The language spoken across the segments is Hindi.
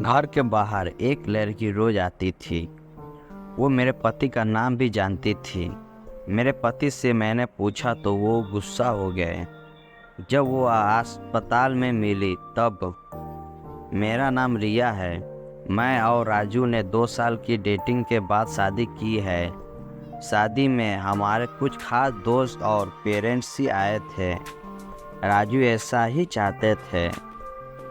घर के बाहर एक लड़की रोज आती थी। वो मेरे पति का नाम भी जानती थी। मेरे पति से मैंने पूछा तो वो गुस्सा हो गए। जब वो अस्पताल में मिली तब मेरा नाम रिया है। मैं और राजू ने 2 साल की डेटिंग के बाद शादी की है। शादी में हमारे कुछ खास दोस्त और पेरेंट्स ही आए थे। राजू ऐसा ही चाहते थे।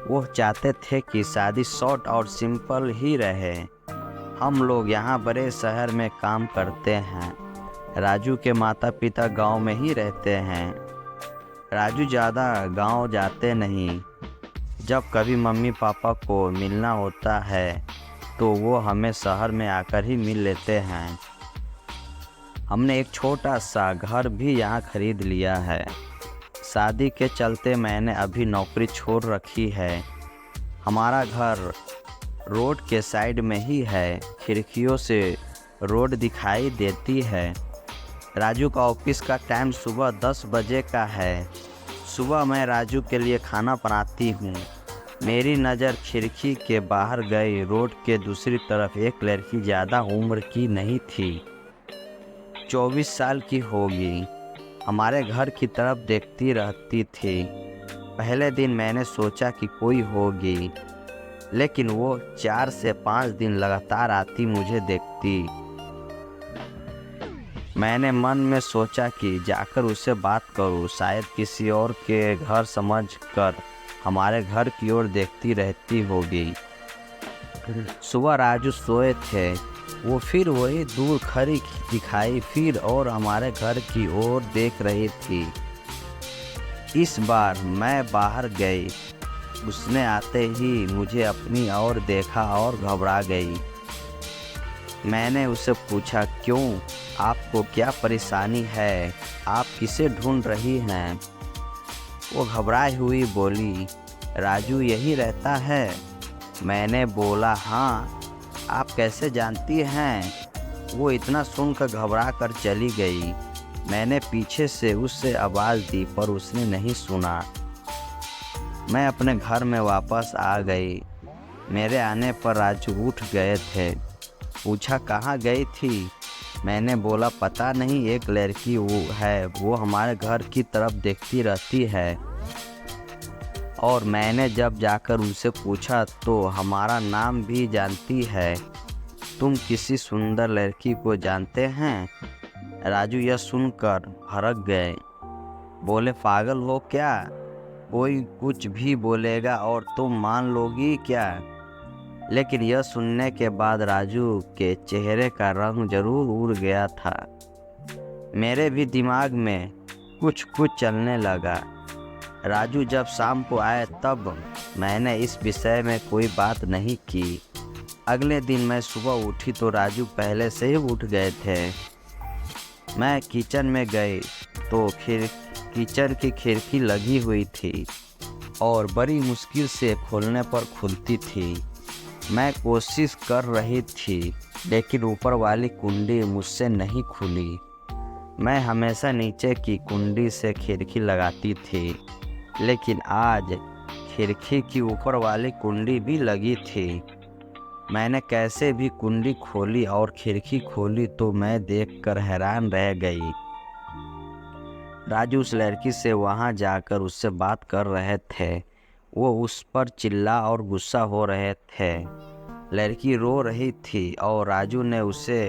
वो चाहते थे कि शादी शॉर्ट और सिंपल ही रहे। हम लोग यहाँ बड़े शहर में काम करते हैं। राजू के माता पिता गांव में ही रहते हैं। राजू ज़्यादा गांव जाते नहीं। जब कभी मम्मी पापा को मिलना होता है तो वो हमें शहर में आकर ही मिल लेते हैं। हमने एक छोटा सा घर भी यहाँ खरीद लिया है। शादी के चलते मैंने अभी नौकरी छोड़ रखी है। हमारा घर रोड के साइड में ही है। खिड़कियों से रोड दिखाई देती है। राजू का ऑफिस का टाइम सुबह 10 बजे का है। सुबह मैं राजू के लिए खाना बनाती हूँ। मेरी नज़र खिड़की के बाहर गई। रोड के दूसरी तरफ एक लड़की ज़्यादा उम्र की नहीं थी, 24 साल की होगी। हमारे घर की तरफ देखती रहती थी। पहले दिन मैंने सोचा कि कोई होगी, लेकिन वो 4 से 5 दिन लगातार आती मुझे देखती। मैंने मन में सोचा कि जाकर उससे बात करूं। शायद किसी और के घर समझकर हमारे घर की ओर देखती रहती होगी। सुबह राजू सोए थे। वो फिर वही दूर खड़ी दिखाई फिर और हमारे घर की ओर देख रही थी। इस बार मैं बाहर गई। उसने आते ही मुझे अपनी ओर देखा और घबरा गई। मैंने उससे पूछा, क्यों, आपको क्या परेशानी है? आप किसे ढूंढ रही हैं? वो घबराई हुई बोली, राजू यही रहता है। मैंने बोला, हाँ, आप कैसे जानती हैं? वो इतना सुनकर घबरा कर चली गई। मैंने पीछे से उससे आवाज़ दी पर उसने नहीं सुना। मैं अपने घर में वापस आ गई। मेरे आने पर राजू उठ गए थे। पूछा, कहाँ गई थी? मैंने बोला, पता नहीं, एक लड़की वो हमारे घर की तरफ देखती रहती है। और मैंने जब जाकर उनसे पूछा तो हमारा नाम भी जानती है। तुम किसी सुंदर लड़की को जानते हैं? राजू यह सुनकर भड़क गए। बोले, पागल हो क्या? कोई कुछ भी बोलेगा और तुम मान लोगी क्या? लेकिन यह सुनने के बाद राजू के चेहरे का रंग जरूर उड़ गया था। मेरे भी दिमाग में कुछ चलने लगा। राजू जब शाम को आए तब मैंने इस विषय में कोई बात नहीं की। अगले दिन मैं सुबह उठी तो राजू पहले से ही उठ गए थे। मैं किचन में गई तो किचन की खिड़की लगी हुई थी और बड़ी मुश्किल से खोलने पर खुलती थी। मैं कोशिश कर रही थी लेकिन ऊपर वाली कुंडी मुझसे नहीं खुली। मैं हमेशा नीचे की कुंडी से खिड़की लगाती थी, लेकिन आज खिड़की की ऊपर वाली कुंडी भी लगी थी। मैंने कैसे भी कुंडी खोली और खिड़की खोली तो मैं देखकर हैरान रह गई। राजू उस लड़की से वहां जाकर उससे बात कर रहे थे। वो उस पर चिल्ला और गुस्सा हो रहे थे। लड़की रो रही थी और राजू ने उसे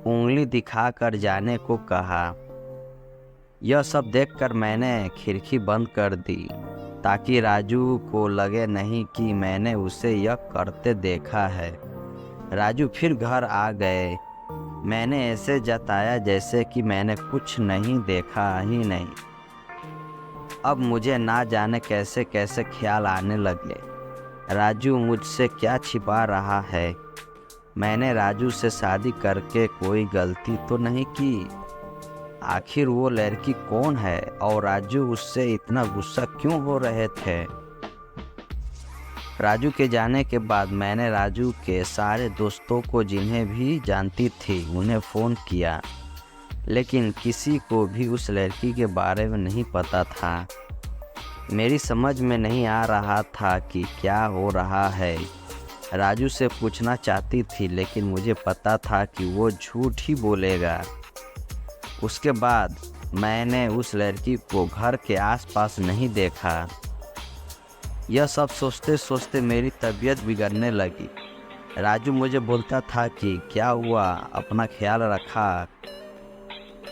उंगली दिखाकर जाने को कहा। यह सब देखकर मैंने खिड़की बंद कर दी ताकि राजू को लगे नहीं कि मैंने उसे यह करते देखा है। राजू फिर घर आ गए। मैंने ऐसे जताया जैसे कि मैंने कुछ नहीं देखा ही नहीं। अब मुझे ना जाने कैसे कैसे ख्याल आने लगे। राजू मुझसे क्या छिपा रहा है? मैंने राजू से शादी करके कोई गलती तो नहीं की? आखिर वो लड़की कौन है और राजू उससे इतना गुस्सा क्यों हो रहे थे? राजू के जाने के बाद मैंने राजू के सारे दोस्तों को, जिन्हें भी जानती थी, उन्हें फ़ोन किया, लेकिन किसी को भी उस लड़की के बारे में नहीं पता था। मेरी समझ में नहीं आ रहा था कि क्या हो रहा है। राजू से पूछना चाहती थी, लेकिन मुझे पता था कि वो झूठ ही बोलेगा। उसके बाद मैंने उस लड़की को घर के आसपास नहीं देखा। यह सब सोचते सोचते मेरी तबीयत बिगड़ने लगी। राजू मुझे बोलता था कि क्या हुआ, अपना ख्याल रखा,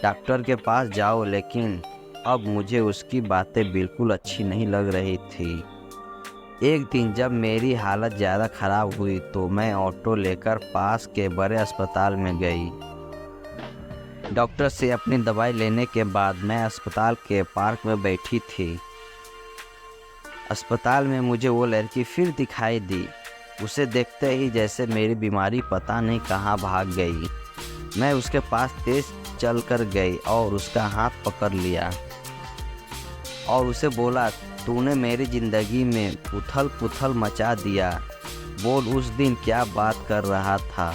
डॉक्टर के पास जाओ, लेकिन अब मुझे उसकी बातें बिल्कुल अच्छी नहीं लग रही थी। एक दिन जब मेरी हालत ज़्यादा ख़राब हुई तो मैं ऑटो लेकर पास के बड़े अस्पताल में गई। डॉक्टर से अपनी दवाई लेने के बाद मैं अस्पताल के पार्क में बैठी थी। अस्पताल में मुझे वो लड़की फिर दिखाई दी। उसे देखते ही जैसे मेरी बीमारी पता नहीं कहाँ भाग गई। मैं उसके पास तेज चल कर गई और उसका हाथ पकड़ लिया और उसे बोला, तूने मेरी ज़िंदगी में उथल पुथल मचा दिया। बोल, उस दिन क्या बात कर रहा था?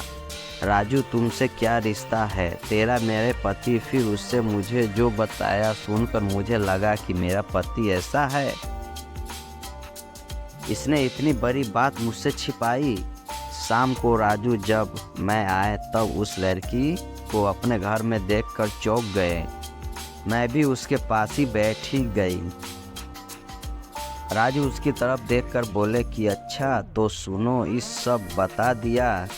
राजू, तुमसे क्या रिश्ता है तेरा मेरे पति? फिर उससे मुझे जो बताया सुनकर मुझे लगा कि मेरा पति ऐसा है, इसने इतनी बड़ी बात मुझसे छिपाई। शाम को राजू जब मैं आए तब उस लड़की को अपने घर में देखकर चौंक गए। मैं भी उसके पास ही बैठी गई। राजू उसकी तरफ देखकर बोले कि अच्छा तो सुनो, इस सब बता दिया,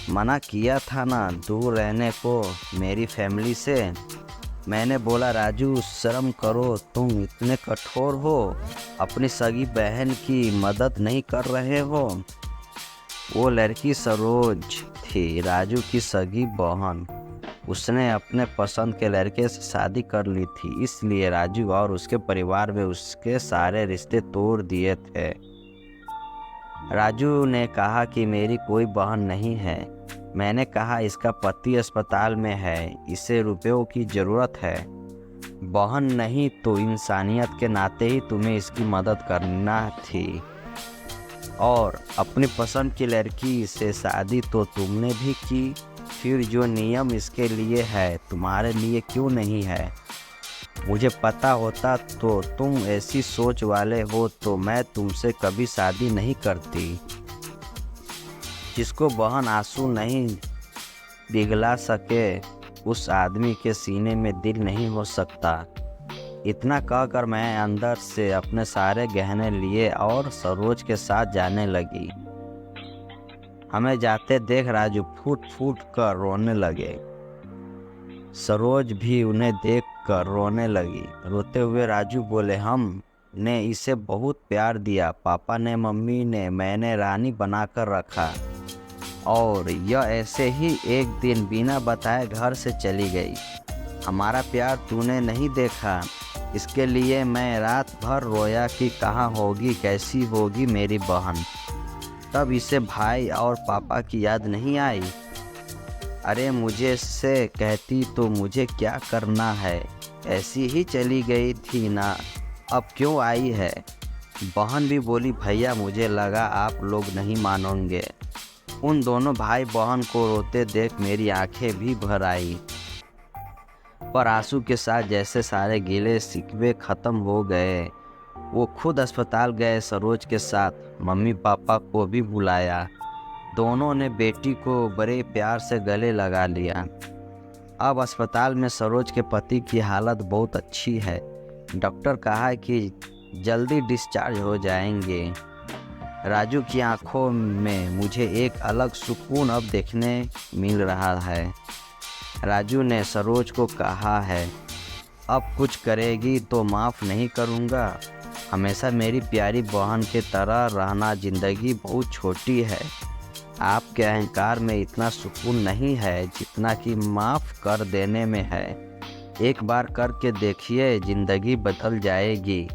मना किया था ना दूर रहने को मेरी फैमिली से। मैंने बोला, राजू शर्म करो, तुम इतने कठोर हो, अपनी सगी बहन की मदद नहीं कर रहे हो। वो लड़की सरोज थी, राजू की सगी बहन। उसने अपने पसंद के लड़के से शादी कर ली थी, इसलिए राजू और उसके परिवार में उसके सारे रिश्ते तोड़ दिए थे। राजू ने कहा कि मेरी कोई बहन नहीं है। मैंने कहा, इसका पति अस्पताल में है, इसे रुपयों की ज़रूरत है। बहन नहीं तो इंसानियत के नाते ही तुम्हें इसकी मदद करना थी। और अपनी पसंद की लड़की से शादी तो तुमने भी की, फिर जो नियम इसके लिए है तुम्हारे लिए क्यों नहीं है? मुझे पता होता तो तुम ऐसी सोच वाले हो तो मैं तुमसे कभी शादी नहीं करती। जिसको बहन आंसू नहीं पिघला सके उस आदमी के सीने में दिल नहीं हो सकता। इतना कहकर मैं अंदर से अपने सारे गहने लिए और सरोज के साथ जाने लगी। हमें जाते देख राजू फूट फूट कर रोने लगे। सरोज भी उन्हें देख कर रोने लगी। रोते हुए राजू बोले, हमने इसे बहुत प्यार दिया, पापा ने, मम्मी ने, मैंने रानी बनाकर रखा और यह ऐसे ही एक दिन बिना बताए घर से चली गई। हमारा प्यार तूने नहीं देखा, इसके लिए मैं रात भर रोया कि कहाँ होगी, कैसी होगी मेरी बहन। तब इसे भाई और पापा की याद नहीं आई। अरे मुझे से कहती तो मुझे क्या करना है, ऐसी ही चली गई थी ना, अब क्यों आई है? बहन भी बोली, भैया मुझे लगा आप लोग नहीं मानोगे। उन दोनों भाई बहन को रोते देख मेरी आंखें भी भर आई, पर आंसू के साथ जैसे सारे गिले शिकवे खत्म हो गए। वो खुद अस्पताल गए सरोज के साथ, मम्मी पापा को भी बुलाया। दोनों ने बेटी को बड़े प्यार से गले लगा लिया। अब अस्पताल में सरोज के पति की हालत बहुत अच्छी है। डॉक्टर कहा कि जल्दी डिस्चार्ज हो जाएंगे। राजू की आंखों में मुझे एक अलग सुकून अब देखने मिल रहा है। राजू ने सरोज को कहा है, अब कुछ करेगी तो माफ़ नहीं करूँगा। हमेशा मेरी प्यारी बहन के तरह रहना, ज़िंदगी बहुत छोटी है। आपके अहंकार में इतना सुकून नहीं है जितना कि माफ़ कर देने में है। एक बार करके देखिए, ज़िंदगी बदल जाएगी।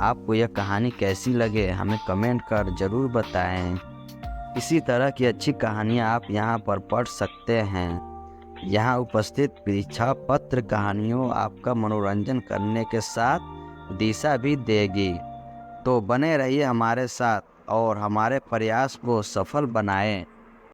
आपको यह कहानी कैसी लगे हमें कमेंट कर ज़रूर बताएं। इसी तरह की अच्छी कहानियाँ आप यहाँ पर पढ़ सकते हैं। यहाँ उपस्थित परीक्षा पत्र कहानियों आपका मनोरंजन करने के साथ दिशा भी देगी। तो बने रहिए हमारे साथ और हमारे प्रयास को सफल बनाएं।